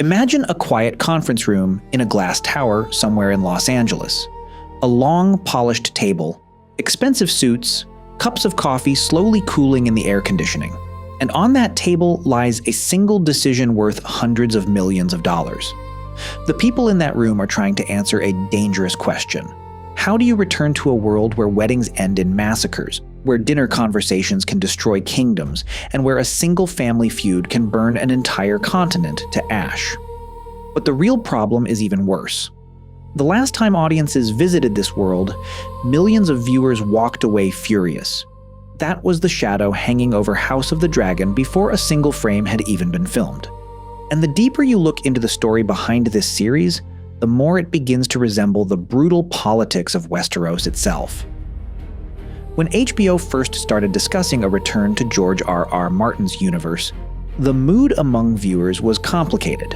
Imagine a quiet conference room in a glass tower somewhere in Los Angeles. A long, polished table, expensive suits, cups of coffee slowly cooling in the air conditioning. And on that table lies a single decision worth hundreds of millions of dollars. The people in that room are trying to answer a dangerous question. How do you return to a world where weddings end in massacres, where dinner conversations can destroy kingdoms, and where a single family feud can burn an entire continent to ash? But the real problem is even worse. The last time audiences visited this world, millions of viewers walked away furious. That was the shadow hanging over House of the Dragon before a single frame had even been filmed. And the deeper you look into the story behind this series, the more it begins to resemble the brutal politics of Westeros itself. When HBO first started discussing a return to George R.R. Martin's universe, the mood among viewers was complicated.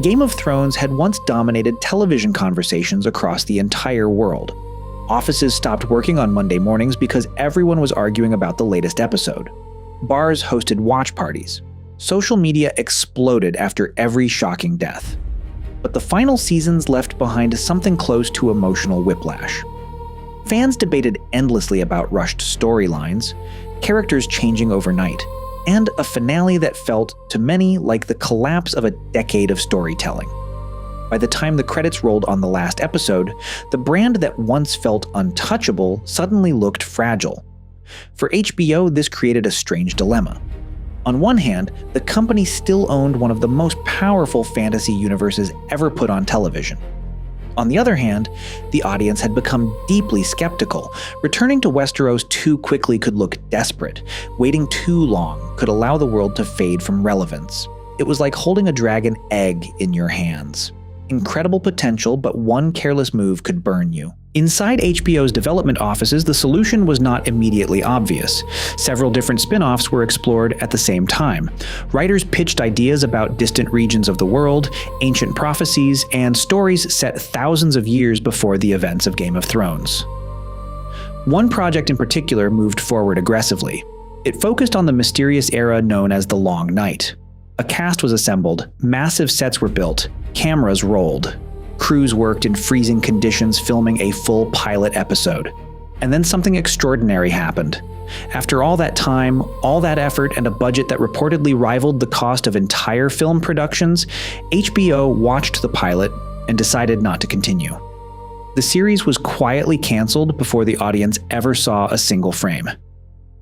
Game of Thrones had once dominated television conversations across the entire world. Offices stopped working on Monday mornings because everyone was arguing about the latest episode. Bars hosted watch parties. Social media exploded after every shocking death. But the final seasons left behind something close to emotional whiplash. Fans debated endlessly about rushed storylines, characters changing overnight, and a finale that felt, to many, like the collapse of a decade of storytelling. By the time the credits rolled on the last episode, the brand that once felt untouchable suddenly looked fragile. For HBO, this created a strange dilemma. On one hand, the company still owned one of the most powerful fantasy universes ever put on television. On the other hand, the audience had become deeply skeptical. Returning to Westeros too quickly could look desperate. Waiting too long could allow the world to fade from relevance. It was like holding a dragon egg in your hands. Incredible potential, but one careless move could burn you. Inside HBO's development offices, the solution was not immediately obvious. Several different spin-offs were explored at the same time. Writers pitched ideas about distant regions of the world, ancient prophecies, and stories set thousands of years before the events of Game of Thrones. One project in particular moved forward aggressively. It focused on the mysterious era known as the Long Night. A cast was assembled, massive sets were built, cameras rolled. Crews worked in freezing conditions filming a full pilot episode. And then something extraordinary happened. After all that time, all that effort, and a budget that reportedly rivaled the cost of entire film productions, HBO watched the pilot and decided not to continue. The series was quietly canceled before the audience ever saw a single frame.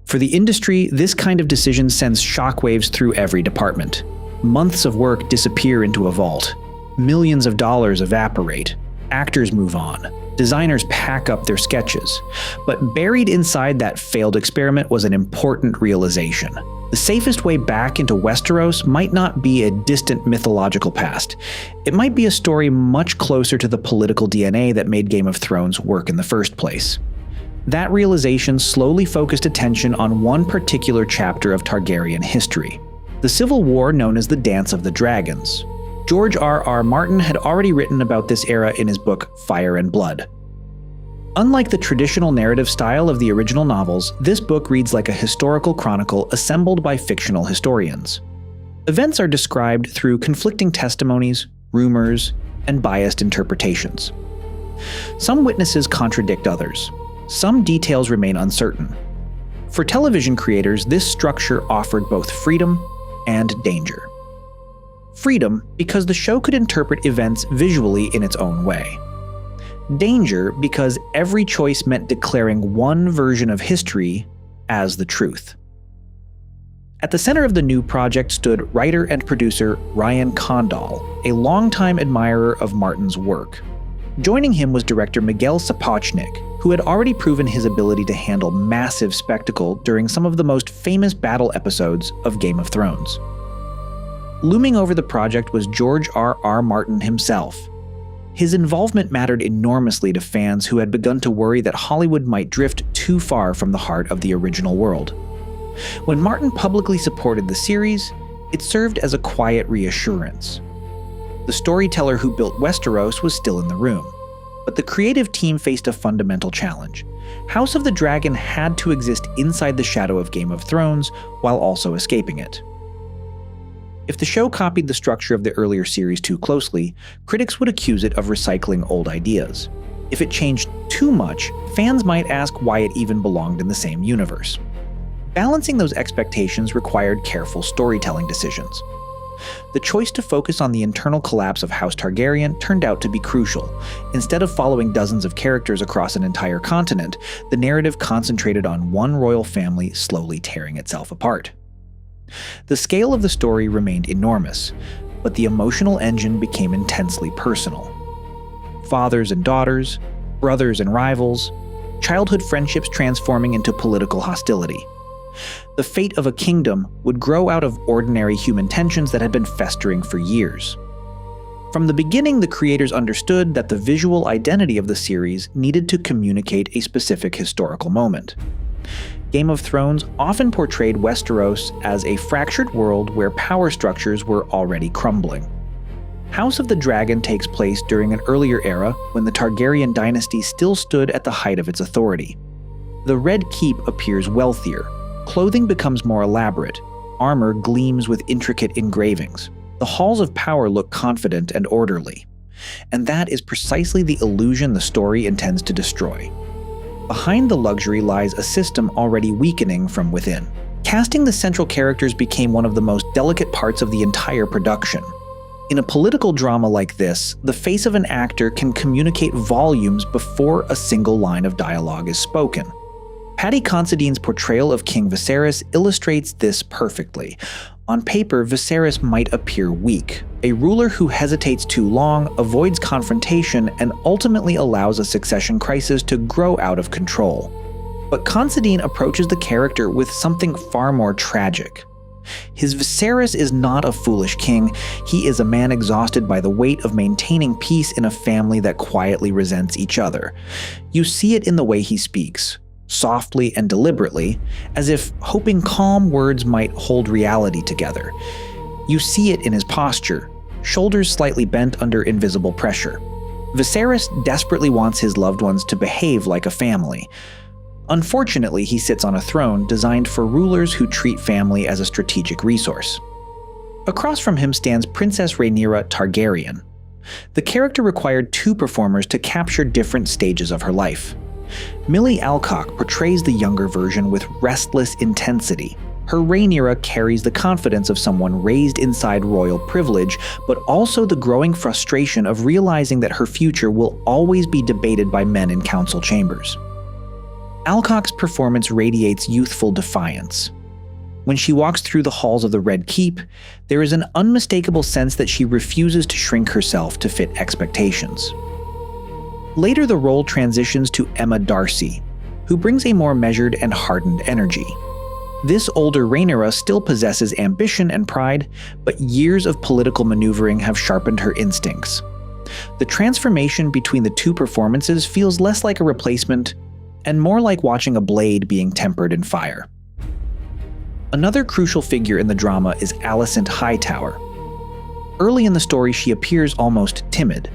For the industry, this kind of decision sends shockwaves through every department. Months of work disappear into a vault. Millions of dollars evaporate. Actors move on. Designers pack up their sketches. But buried inside that failed experiment was an important realization. The safest way back into Westeros might not be a distant mythological past. It might be a story much closer to the political DNA that made Game of Thrones work in the first place. That realization slowly focused attention on one particular chapter of Targaryen history, the civil war known as the Dance of the Dragons. George R.R. Martin had already written about this era in his book Fire and Blood. Unlike the traditional narrative style of the original novels, this book reads like a historical chronicle assembled by fictional historians. Events are described through conflicting testimonies, rumors, and biased interpretations. Some witnesses contradict others. Some details remain uncertain. For television creators, this structure offered both freedom and danger. Freedom because the show could interpret events visually in its own way. Danger because every choice meant declaring one version of history as the truth. At the center of the new project stood writer and producer Ryan Condal, a longtime admirer of Martin's work. Joining him was director Miguel Sapochnik, who had already proven his ability to handle massive spectacle during some of the most famous battle episodes of Game of Thrones. Looming over the project was George R.R. Martin himself. His involvement mattered enormously to fans who had begun to worry that Hollywood might drift too far from the heart of the original world. When Martin publicly supported the series, it served as a quiet reassurance. The storyteller who built Westeros was still in the room, but the creative team faced a fundamental challenge. House of the Dragon had to exist inside the shadow of Game of Thrones while also escaping it. If the show copied the structure of the earlier series too closely, critics would accuse it of recycling old ideas. If it changed too much, fans might ask why it even belonged in the same universe. Balancing those expectations required careful storytelling decisions. The choice to focus on the internal collapse of House Targaryen turned out to be crucial. Instead of following dozens of characters across an entire continent, the narrative concentrated on one royal family slowly tearing itself apart. The scale of the story remained enormous, but the emotional engine became intensely personal. Fathers and daughters, brothers and rivals, childhood friendships transforming into political hostility. The fate of a kingdom would grow out of ordinary human tensions that had been festering for years. From the beginning, the creators understood that the visual identity of the series needed to communicate a specific historical moment. Game of Thrones often portrayed Westeros as a fractured world where power structures were already crumbling. House of the Dragon takes place during an earlier era when the Targaryen dynasty still stood at the height of its authority. The Red Keep appears wealthier, clothing becomes more elaborate, armor gleams with intricate engravings. The halls of power look confident and orderly. And that is precisely the illusion the story intends to destroy. Behind the luxury lies a system already weakening from within. Casting the central characters became one of the most delicate parts of the entire production. In a political drama like this, the face of an actor can communicate volumes before a single line of dialogue is spoken. Paddy Considine's portrayal of King Viserys illustrates this perfectly. On paper, Viserys might appear weak, a ruler who hesitates too long, avoids confrontation, and ultimately allows a succession crisis to grow out of control. But Considine approaches the character with something far more tragic. His Viserys is not a foolish king, he is a man exhausted by the weight of maintaining peace in a family that quietly resents each other. You see it in the way he speaks, softly and deliberately, as if hoping calm words might hold reality together. You see it in his posture, shoulders slightly bent under invisible pressure. Viserys desperately wants his loved ones to behave like a family. Unfortunately, he sits on a throne designed for rulers who treat family as a strategic resource. Across from him stands Princess Rhaenyra Targaryen. The character required two performers to capture different stages of her life. Millie Alcock portrays the younger version with restless intensity. Her Rhaenyra carries the confidence of someone raised inside royal privilege, but also the growing frustration of realizing that her future will always be debated by men in council chambers. Alcock's performance radiates youthful defiance. When she walks through the halls of the Red Keep, there is an unmistakable sense that she refuses to shrink herself to fit expectations. Later, the role transitions to Emma Darcy, who brings a more measured and hardened energy. This older Rhaenyra still possesses ambition and pride, but years of political maneuvering have sharpened her instincts. The transformation between the two performances feels less like a replacement and more like watching a blade being tempered in fire. Another crucial figure in the drama is Alicent Hightower. Early in the story, she appears almost timid.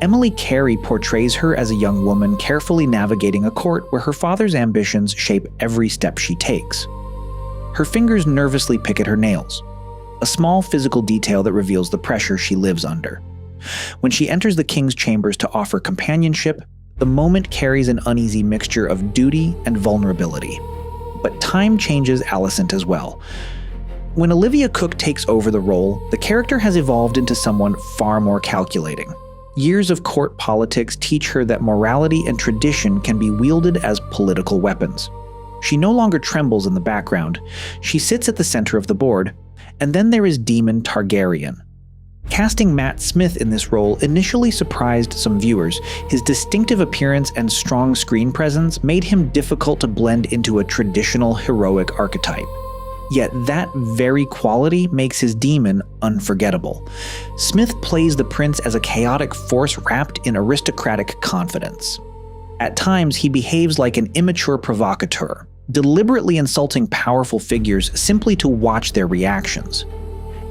Emily Carey portrays her as a young woman carefully navigating a court where her father's ambitions shape every step she takes. Her fingers nervously pick at her nails, a small physical detail that reveals the pressure she lives under. When she enters the king's chambers to offer companionship, the moment carries an uneasy mixture of duty and vulnerability. But time changes Alicent as well. When Olivia Cooke takes over the role, the character has evolved into someone far more calculating. Years of court politics teach her that morality and tradition can be wielded as political weapons. She no longer trembles in the background. She sits at the center of the board. And then there is Daemon Targaryen. Casting Matt Smith in this role initially surprised some viewers. His distinctive appearance and strong screen presence made him difficult to blend into a traditional heroic archetype. Yet that very quality makes his Daemon unforgettable. Smith plays the prince as a chaotic force wrapped in aristocratic confidence. At times, he behaves like an immature provocateur, deliberately insulting powerful figures simply to watch their reactions.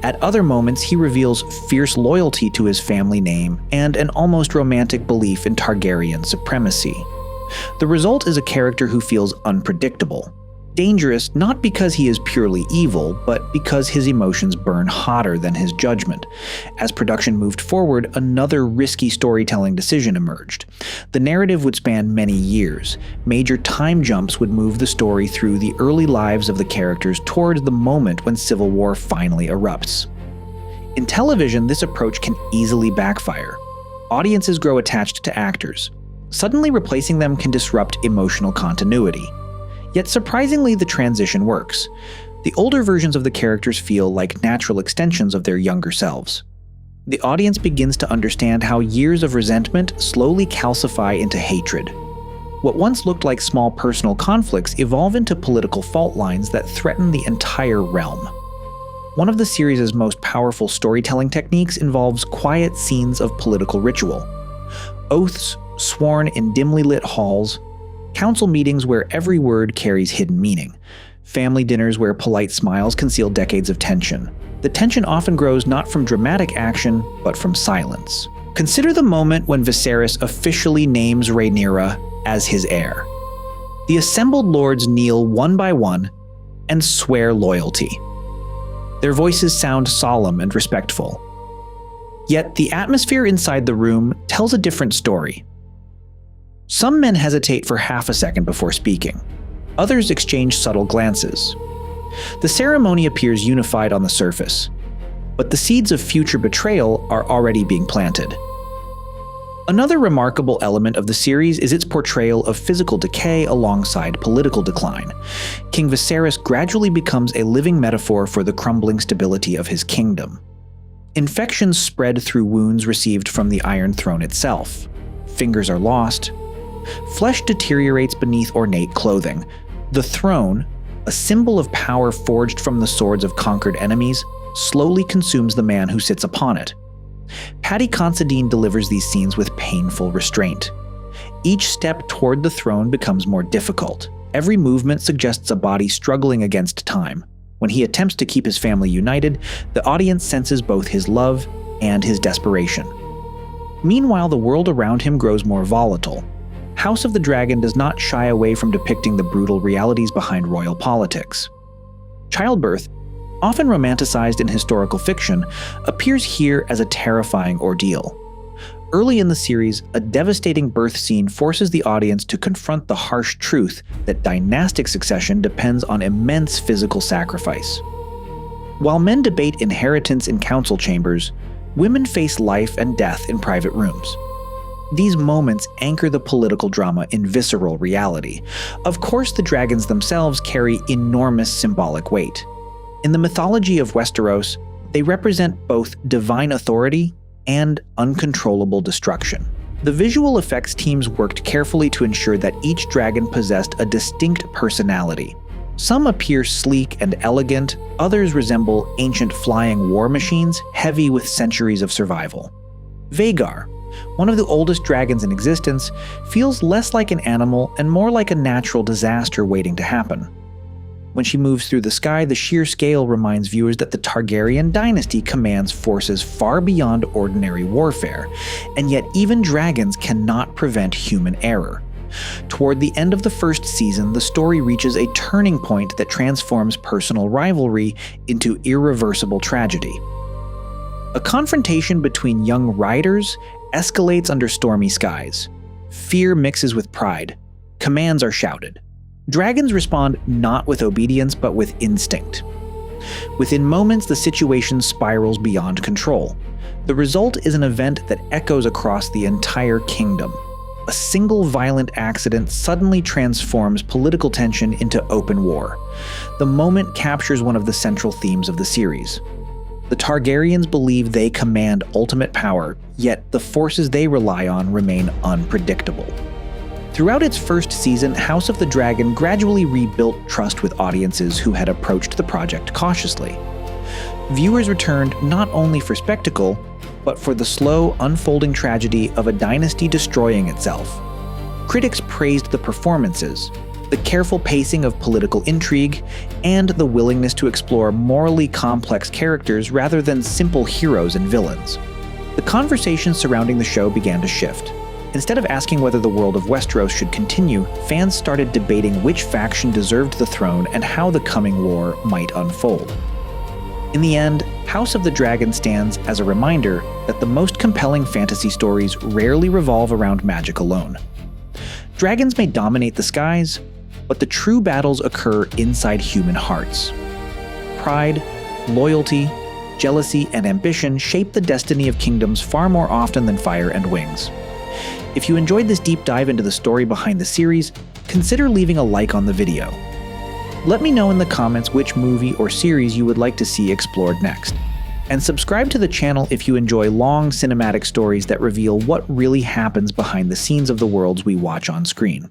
At other moments, he reveals fierce loyalty to his family name and an almost romantic belief in Targaryen supremacy. The result is a character who feels unpredictable. Dangerous not because he is purely evil, but because his emotions burn hotter than his judgment. As production moved forward, another risky storytelling decision emerged. The narrative would span many years. Major time jumps would move the story through the early lives of the characters toward the moment when civil war finally erupts. In television, this approach can easily backfire. Audiences grow attached to actors. Suddenly replacing them can disrupt emotional continuity. Yet surprisingly, the transition works. The older versions of the characters feel like natural extensions of their younger selves. The audience begins to understand how years of resentment slowly calcify into hatred. What once looked like small personal conflicts evolve into political fault lines that threaten the entire realm. One of the series' most powerful storytelling techniques involves quiet scenes of political ritual. Oaths sworn in dimly lit halls, council meetings where every word carries hidden meaning, family dinners where polite smiles conceal decades of tension. The tension often grows not from dramatic action, but from silence. Consider the moment when Viserys officially names Rhaenyra as his heir. The assembled lords kneel one by one and swear loyalty. Their voices sound solemn and respectful. Yet the atmosphere inside the room tells a different story. Some men hesitate for half a second before speaking. Others exchange subtle glances. The ceremony appears unified on the surface, but the seeds of future betrayal are already being planted. Another remarkable element of the series is its portrayal of physical decay alongside political decline. King Viserys gradually becomes a living metaphor for the crumbling stability of his kingdom. Infections spread through wounds received from the Iron Throne itself. Fingers are lost. Flesh deteriorates beneath ornate clothing. The throne, a symbol of power forged from the swords of conquered enemies, slowly consumes the man who sits upon it. Paddy Considine delivers these scenes with painful restraint. Each step toward the throne becomes more difficult. Every movement suggests a body struggling against time. When he attempts to keep his family united, the audience senses both his love and his desperation. Meanwhile, the world around him grows more volatile. House of the Dragon does not shy away from depicting the brutal realities behind royal politics. Childbirth, often romanticized in historical fiction, appears here as a terrifying ordeal. Early in the series, a devastating birth scene forces the audience to confront the harsh truth that dynastic succession depends on immense physical sacrifice. While men debate inheritance in council chambers, women face life and death in private rooms. These moments anchor the political drama in visceral reality. Of course, the dragons themselves carry enormous symbolic weight. In the mythology of Westeros, they represent both divine authority and uncontrollable destruction. The visual effects teams worked carefully to ensure that each dragon possessed a distinct personality. Some appear sleek and elegant, others resemble ancient flying war machines heavy with centuries of survival. Vhagar, one of the oldest dragons in existence, feels less like an animal and more like a natural disaster waiting to happen. When she moves through the sky, the sheer scale reminds viewers that the Targaryen dynasty commands forces far beyond ordinary warfare, and yet even dragons cannot prevent human error. Toward the end of the first season, the story reaches a turning point that transforms personal rivalry into irreversible tragedy. A confrontation between young riders escalates under stormy skies. Fear mixes with pride. Commands are shouted. Dragons respond not with obedience but with instinct. Within moments, the situation spirals beyond control. The result is an event that echoes across the entire kingdom. A single violent accident suddenly transforms political tension into open war. The moment captures one of the central themes of the series. The Targaryens believe they command ultimate power, yet the forces they rely on remain unpredictable. Throughout its first season, House of the Dragon gradually rebuilt trust with audiences who had approached the project cautiously. Viewers returned not only for spectacle, but for the slow, unfolding tragedy of a dynasty destroying itself. Critics praised the performances, the careful pacing of political intrigue, and the willingness to explore morally complex characters rather than simple heroes and villains. The conversation surrounding the show began to shift. Instead of asking whether the world of Westeros should continue, fans started debating which faction deserved the throne and how the coming war might unfold. In the end, House of the Dragon stands as a reminder that the most compelling fantasy stories rarely revolve around magic alone. Dragons may dominate the skies, but the true battles occur inside human hearts. Pride, loyalty, jealousy, and ambition shape the destiny of kingdoms far more often than fire and wings. If you enjoyed this deep dive into the story behind the series, consider leaving a like on the video. Let me know in the comments which movie or series you would like to see explored next. And subscribe to the channel if you enjoy long cinematic stories that reveal what really happens behind the scenes of the worlds we watch on screen.